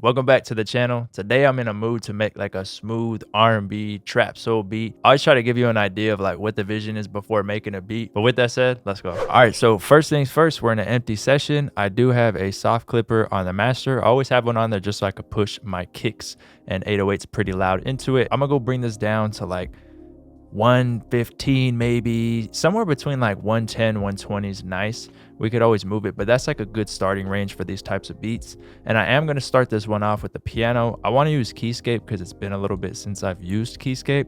Welcome back to the channel. Today I'm in a mood to make like a smooth R&B trap soul beat. I always try to give you an idea of like what the vision is before making a beat. But with that said, let's go. All right, so first things first, we're in an empty session. I do have a soft clipper on the master. I always have one on there just so I could push my kicks and 808s pretty loud into it. I'm gonna go bring this down to like 115, maybe somewhere between like 110, 120 is nice. We could always move it, but that's like a good starting range for these types of beats. And I am going to start this one off with the piano. I want to use Keyscape because it's been a little bit since I've used Keyscape,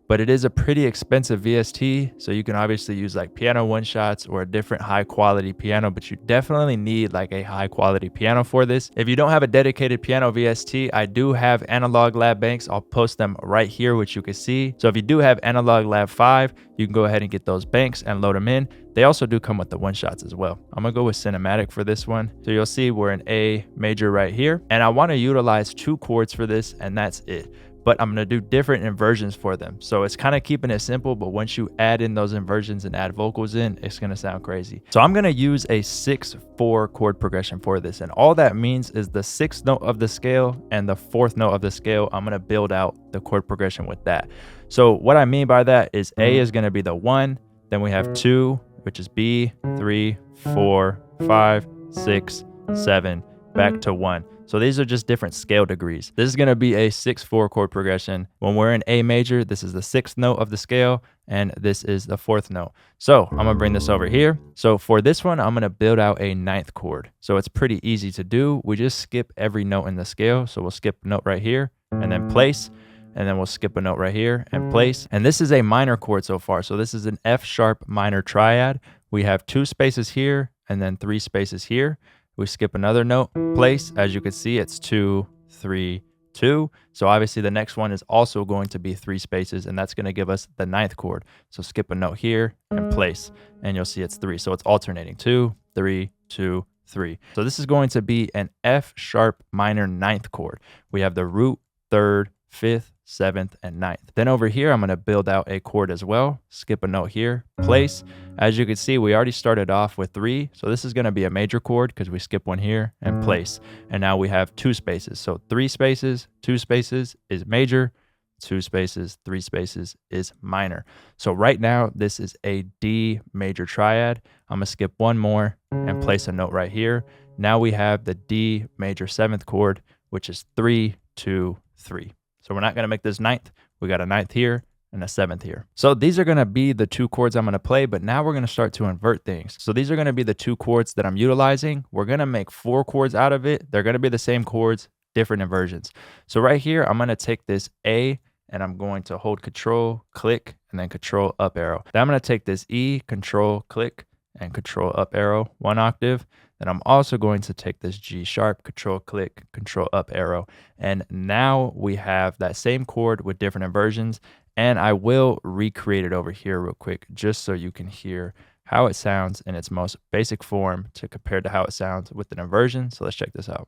but it is a pretty expensive VST. So you can obviously use like piano one shots or a different high quality piano, but you definitely need like a high quality piano for this. If you don't have a dedicated piano VST, I do have Analog Lab banks. I'll post them right here, which you can see. So if you do have Analog Lab 5, you can go ahead and get those banks and load them in. They also do come with the one shots as well. I'm gonna go with cinematic for this one. So you'll see we're in A major right here. And I wanna utilize 2 chords for this, and that's it. But I'm gonna do different inversions for them. So it's kind of keeping it simple, but once you add in those inversions and add vocals in, it's gonna sound crazy. So I'm gonna use a 6/4 chord progression for this. And all that means is the 6th note of the scale and the 4th note of the scale, I'm gonna build out the chord progression with that. So what I mean by that is A is gonna be the 1, then we have 2, which is B, 3, 4, 5, 6, 7, back to 1. So these are just different scale degrees. This is gonna be a 6/4 chord progression. When we're in A major, this is the 6th note of the scale, and this is the 4th note. So I'm gonna bring this over here. So for this one, I'm gonna build out a 9th chord. So it's pretty easy to do. We just skip every note in the scale. So we'll skip a note right here, and then place, and then we'll skip a note right here and place. And this is a minor chord so far. So this is an F sharp minor triad. We have 2 spaces here, and then 3 spaces here. We skip another note, place. As you can see, it's 2, 3, 2. So obviously the next one is also going to be 3 spaces, and that's going to give us the 9th chord. So skip a note here and place, and you'll see it's 3. So it's alternating 2, 3, 2, 3. So this is going to be an F sharp minor 9th chord. We have the root, 3rd, 5th, 7th, and 9th. Then over here, I'm going to build out a chord as well. Skip a note here, place. As you can see, we already started off with 3. So this is going to be a major chord because we skip one here and place. And now we have 2 spaces. So 3 spaces, 2 spaces is major, 2 spaces, 3 spaces is minor. So right now, this is a D major triad. I'm going to skip one more and place a note right here. Now we have the D major 7th chord, which is 3, 2, 3. So we're not going to make this 9th. We got a 9th here and a 7th here. So these are going to be the 2 chords I'm going to play, but now we're going to start to invert things. So these are going to be the 2 chords that I'm utilizing. We're going to make 4 chords out of it. They're going to be the same chords, different inversions. So right here, I'm going to take this A and I'm going to hold control, click, and then control up arrow. Then I'm going to take this E, control, click, and control up arrow, 1 octave. Then I'm also going to take this G sharp, control click, control up arrow. And now we have that same chord with different inversions. And I will recreate it over here real quick, just so you can hear how it sounds in its most basic form to compare to how it sounds with an inversion. So let's check this out.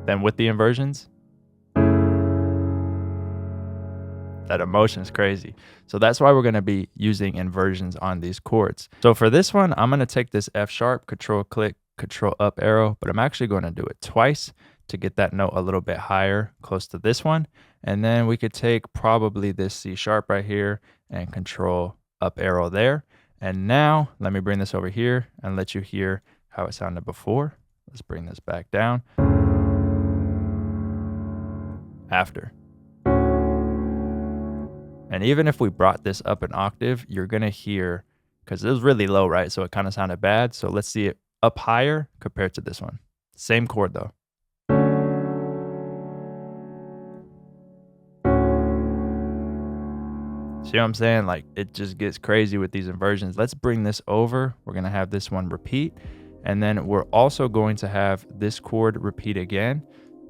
Then with the inversions, that emotion is crazy. So that's why we're going to be using inversions on these chords. So for this one, I'm going to take this F sharp, control click, control up arrow, but I'm actually going to do it twice to get that note a little bit higher, close to this one. And then we could take probably this C sharp right here and control up arrow there. And now let me bring this over here and let you hear how it sounded before. Let's bring this back down. After. And even if we brought this up an octave, you're going to hear, because it was really low, right? So it kind of sounded bad. So let's see it up higher compared to this one. Same chord though. See what I'm saying? Like it just gets crazy with these inversions. Let's bring this over. We're going to have this one repeat. And then we're also going to have this chord repeat again,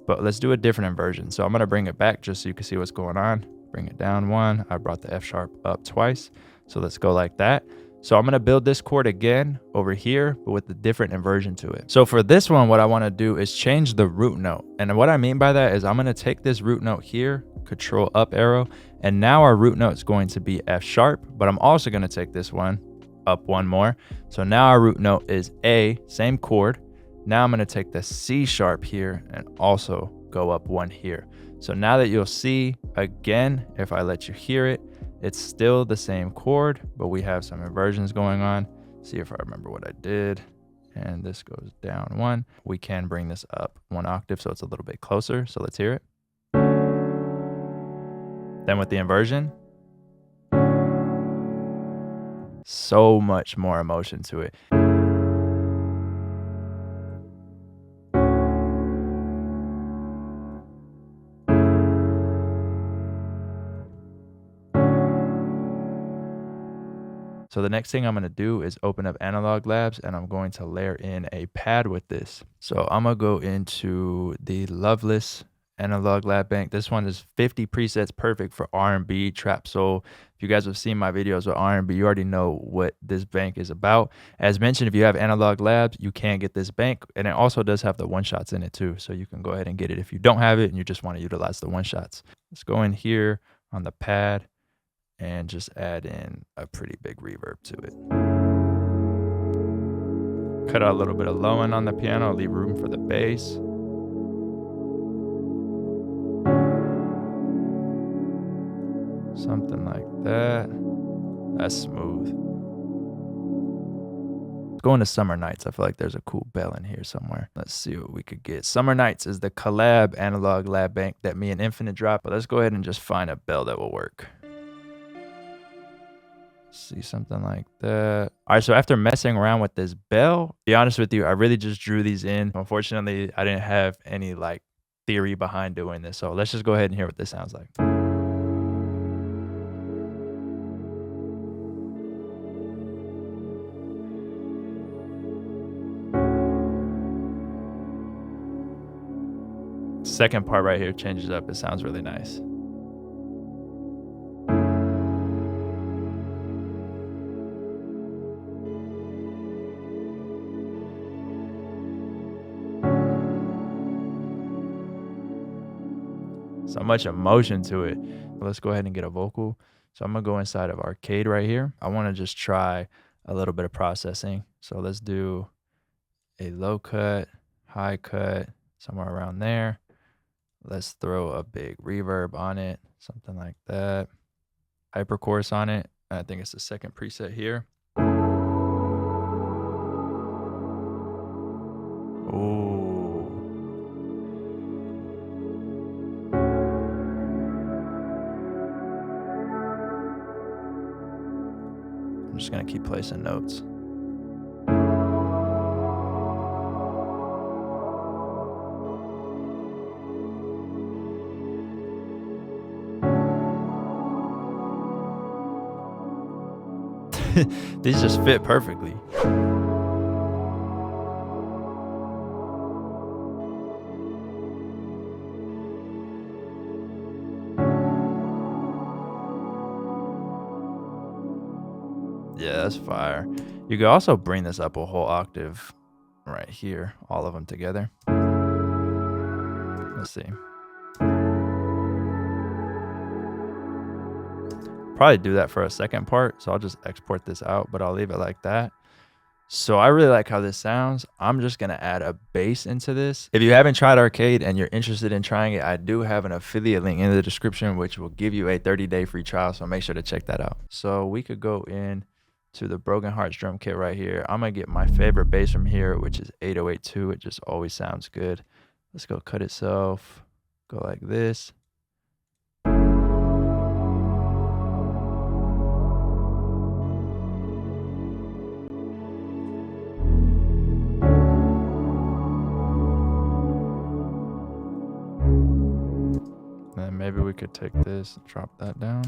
but let's do a different inversion. So I'm going to bring it back just so you can see what's going on. Bring it down 1. I brought the F sharp up twice. So let's go like that. So I'm going to build this chord again over here, but with a different inversion to it. So for this one, what I want to do is change the root note. And what I mean by that is I'm going to take this root note here, control up arrow, and now our root note is going to be F sharp, but I'm also going to take this one up one more. So now our root note is A, same chord, Now I'm going to take the C sharp here and also go up 1 here. So now that you'll see, again, if I let you hear it, it's still the same chord, but we have some inversions going on. See if I remember what I did. And this goes down 1. We can bring this up 1 octave so it's a little bit closer. So let's hear it. Then with the inversion, so much more emotion to it. So the next thing I'm going to do is open up Analog Labs, and I'm going to layer in a pad with this. So I'm going to go into the Loveless Analog Lab Bank. This one is 50 presets, perfect for R&B, trap soul. If you guys have seen my videos with R&B, you already know what this bank is about. As mentioned, if you have Analog Labs, you can get this bank, and it also does have the one-shots in it too. So you can go ahead and get it if you don't have it and you just want to utilize the one-shots. Let's go in here on the pad and just add in a pretty big reverb to it. Cut out a little bit of low end on the piano, leave room for the bass. Something like that. That's smooth. Going to Summer Nights. I feel like there's a cool bell in here somewhere. Let's see what we could get. Summer Nights is the collab Analog Lab Bank that me and Infinite dropped, but let's go ahead and just find a bell that will work. See, something like that. All right, so after messing around with this bell, to be honest with you, I really just drew these in. Unfortunately, I didn't have any like theory behind doing this. So let's just go ahead and hear what this sounds like. Second part right here changes up. It sounds really nice. So much emotion to it. Let's go ahead and get a vocal. So I'm gonna go inside of Arcade right here. I wanna just try a little bit of processing. So let's do a low cut, high cut, somewhere around there. Let's throw a big reverb on it, something like that. Hyper chorus on it. I think it's the second preset here. Ooh. I'm just gonna keep placing notes. These just fit perfectly. Yeah, that's fire. You could also bring this up a whole octave right here, all of them together. Let's see. Probably do that for a second part, so I'll just export this out, but I'll leave it like that. So I really like how this sounds. I'm just gonna add a bass into this. If you haven't tried Arcade and you're interested in trying it, I do have an affiliate link in the description which will give you a 30-day free trial, so make sure to check that out. So we could go in to the Broken Hearts drum kit right here. I'm gonna get my favorite bass from here, which is 8082. It just always sounds good. Let's go cut itself, go like this. And maybe we could take this and drop that down.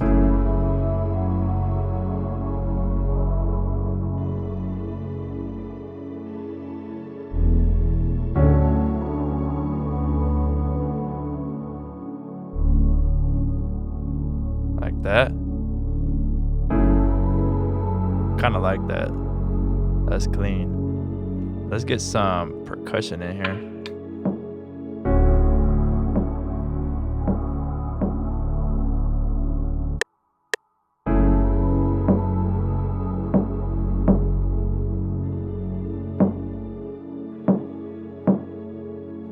Like that. Kind of like that. That's clean. Let's get some percussion in here.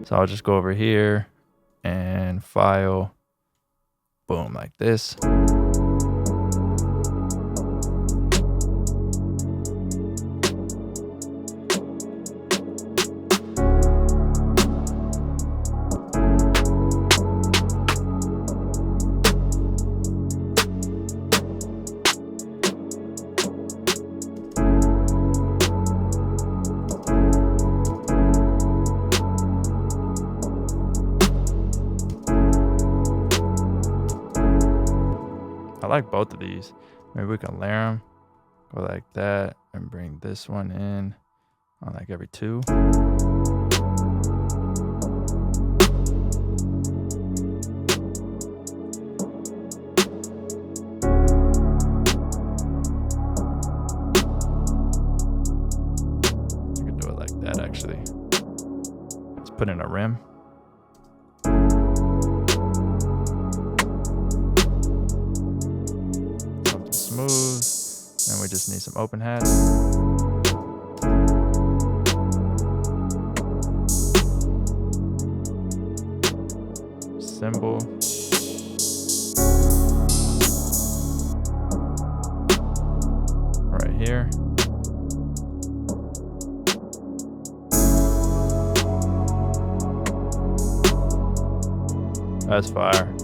So I'll just go over here and file, boom, like this. I like both of these. Maybe we can layer them, go like that, and bring this one in on like every 2. You can do it like that actually. Let's put in a rim. Smooth, and we just need some open hats. Cymbal. Right here. That's fire.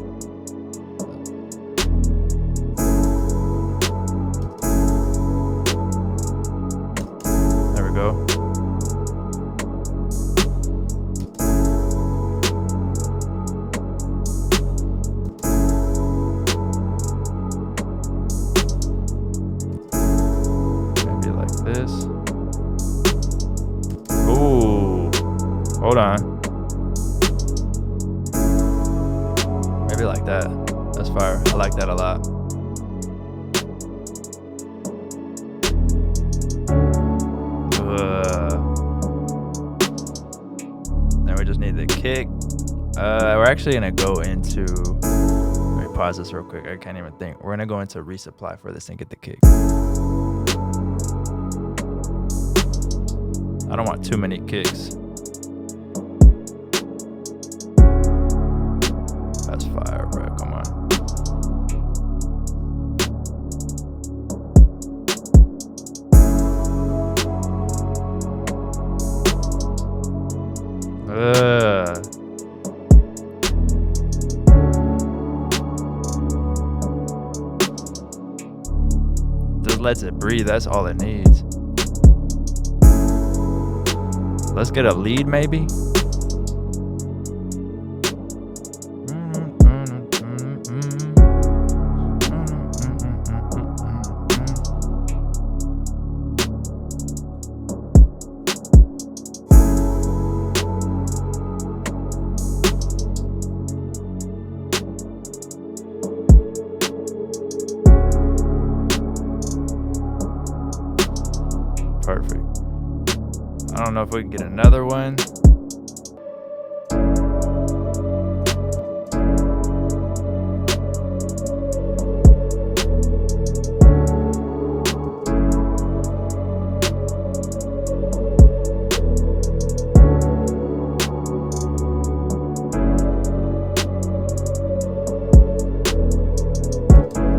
Go. Maybe like this. Ooh, hold on. Maybe like that. That's fire. I like that a lot. Then we just need the kick. We're actually gonna go into, let me pause this real quick. I can't even think. We're gonna go into resupply for this and get the kick. I don't want too many kicks. That's fire, bro. Come on. Just lets it breathe. That's all it needs. Let's get a lead, maybe. Perfect. I don't know if we can get another one.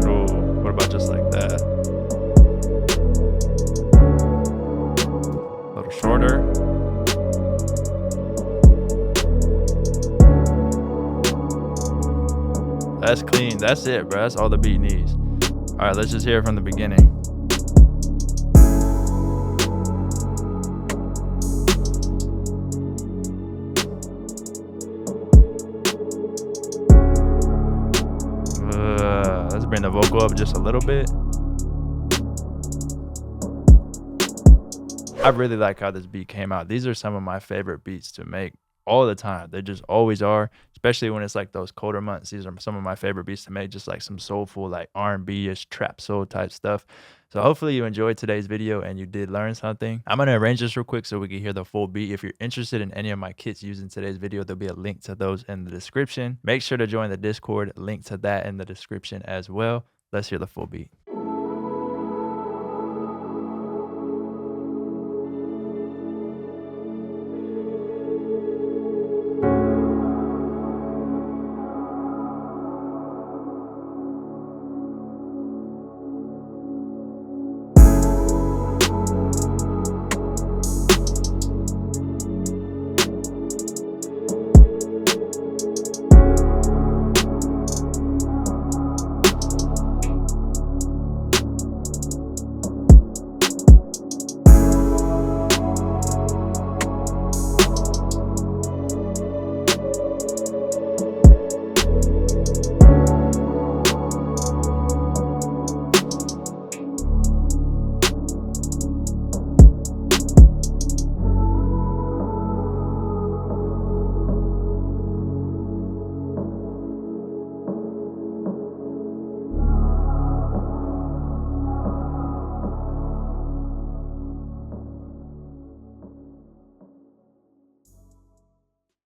Oh, what about just like that? A little shorter. That's clean. That's it, bro. That's all the beat needs. All right, let's just hear it from the beginning. Let's bring the vocal up just a little bit. I really like how this beat came out. These are some of my favorite beats to make all the time. They just always are, especially when it's like those colder months. These are some of my favorite beats to make, just like some soulful, like R&B-ish, trap soul type stuff. So hopefully you enjoyed today's video and you did learn something. I'm going to arrange this real quick so we can hear the full beat. If you're interested in any of my kits used in today's video, there'll be a link to those in the description. Make sure to join the Discord, link to that in the description as well. Let's hear the full beat.